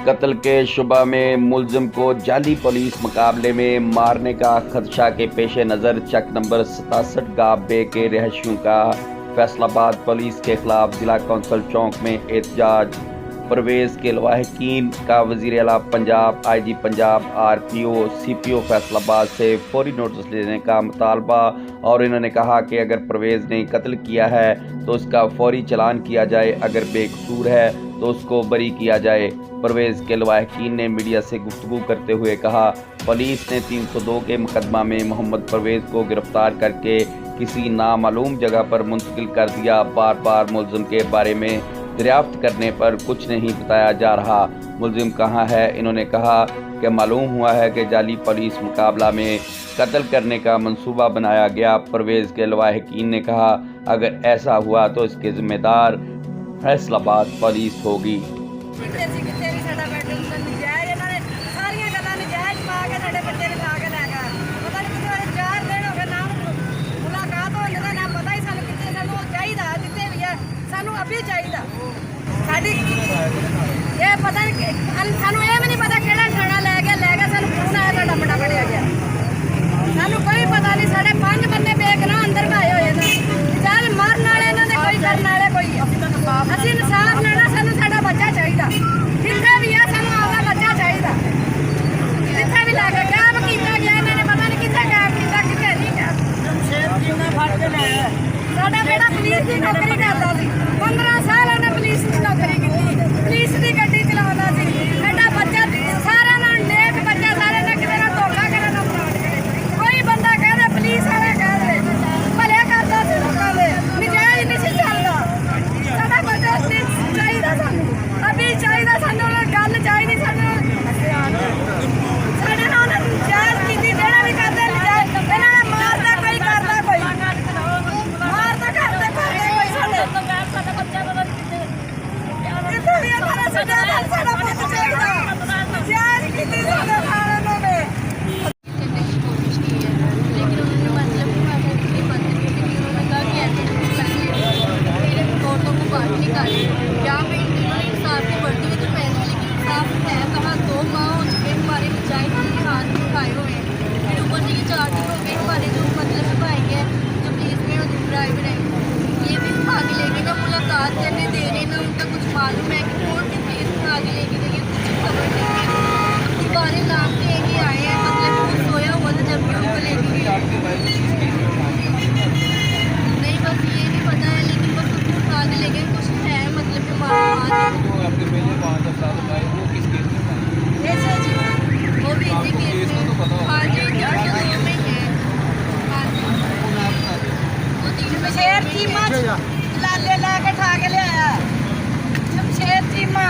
कत्ल के शुबा में मुलजिम को जाली पुलिस मुकाबले में मारने का खदशा के पेश नज़र चक नंबर 67 गाबे के रहायशियों का फैसलाबाद पुलिस के खिलाफ जिला कौंसल चौक में एहतजाज। परवेज़ के लवाहिकीन का वज़ीर आला Punjab, IG Punjab, RPO, CPO Faisalabad से फौरी नोटिस लेने का मुतालबा। और इन्होंने कहा कि अगर परवेज़ ने कत्ल किया है तो उसका फौरी चलान किया जाए, अगर बेकसूर है तो उसको बरी किया जाए। परवेज़ के लवाहिकीन ने मीडिया से गुफ्तगू करते हुए कहा, पुलिस ने 302 के मुकदमा में मोहम्मद परवेज़ को गिरफ्तार करके किसी नामालूम जगह पर मुंतकिल कर दिया। बार बार मुलजिम के बारे में दरियाफ्त करने पर कुछ नहीं बताया जा रहा। मुलजिम कहाँ है? इन्होंने कहा कि मालूम हुआ है कि जाली पुलिस मुकाबला में कत्ल करने का मंसूबा बनाया गया। परवेज़ के लवाहिकीन ने कहा, अगर ऐसा हुआ तो इसके जिम्मेदार फैसलाबाद पुलिस होगी। अभी चाहिए साडी ये पता नहीं सानू ये भी नहीं पता केड़ा थाना ले गया सानू फोन आया साडा मुंडा फड़िया गया। सानू कोई पता नहीं, साडे 5 बंदे बेगना अंदर भाए होए ने जाल मारन वाले इन्हां दे कोई करन वाले कोई असि इंसाफ लेना। सानू साडा बच्चा चाहिए, जिथे भी है सानू आपदा बच्चा चाहिए। जिथे भी लग गया कीता गया इन्हां ने पता नहीं किथे गायब कीता किथे नहीं गया। शमशेर जी ने फड़ के ले साडा बेटा पुलिस की नौकरी करदा सी, 15 साल ਉਹਨੇ ਪੁਲਿਸ ਦੀ ਨੌਕਰੀ ਕੀਤੀ, ਪੁਲਿਸ ਦੀ ਗੱਡੀ ਚਲਾਉਂਦਾ ਸੀ। ਸਾਡਾ ਬੱਚਾ ਸਾਰਿਆਂ ਨਾਲ ਨੇਕ ਬੱਚਾ, ਸਾਰੇ ਨਾਲ ਕਿਤੇ ਨਾਲ ਧੋਖਾ ਕਰਨ ਨੂੰ ਕੋਈ ਬੰਦਾ ਕਹਦੇ ਪੁਲਿਸ ਵਾਲੇ ਕਹਦੇ ਭਲੇ ਕਰਦਾ ਸੀ ਲੋਕਾਂ ਦੇ, ਨਜਾਇਜ਼ ਨਹੀਂ ਸੀ ਚੱਲਦਾ। ਸਾਡਾ ਬੱਚਾ ਚਾਹੀਦਾ ਸਾਨੂੰ, ਅਭੀ ਚਾਹੀਦਾ ਸਾਨੂੰ, ਗੱਲ ਚਾਹੀਦੀ ਸਾਨੂੰ। ਸਾਡੇ ਨਾਲ ਨਜਾਇਜ਼ ਕੀਤੀ, ਜਿਹੜਾ ਵੀ ਕਰਦੇ ਨਜਾਇਜ਼ ਇਹਨਾਂ ਨੇ ਮਾਰਦਾ ਕੋਈ ਕਰਦਾ ਕੋਈ ਮਾਰਦਾ ਕਰਦੇ ਕੋਈ ਸਾਡੇ साडा पुत चाहिए, जांच कीती साडे खाने में। कोशिश की है लेकिन उन्होंने मतलब कहा कि ऐसे मेरे कोर्टों को बात नहीं कर यहाँ पे इन्होंने इंसाफ की बढ़ती है तो पहले, लेकिन इंसाफ है कहाँ? 2 माह हो चुके हमारे मुजाहिदीन के हाथ में उठाए हुए हैं, फिर ऊपर से ये 4 दिन हो गए हमारे जो मतलब भाई है जो पुलिस में और दूसरा बनाए ये भी आगे लेके जब मुलाकात करने दे रहे ना, उनका कुछ मालूम है कि कौन सी पुलिस में आगे लेके गई कुछ खबर नहीं है। दोबारे नाम से लेके आए हैं, मतलब वो सोया हुआ था जब भी उनको लेके गए। नहीं बस ये नहीं पता है, लेकिन बस उसको आगे लेके कुछ है मतलब कि मालूमात हाँ जी वो भी इसी केस में हाँ जी जब में है हाँ जी वो 3 शमशेर चीमा लाले ला के ठा के ले आया। शमशेर चीमा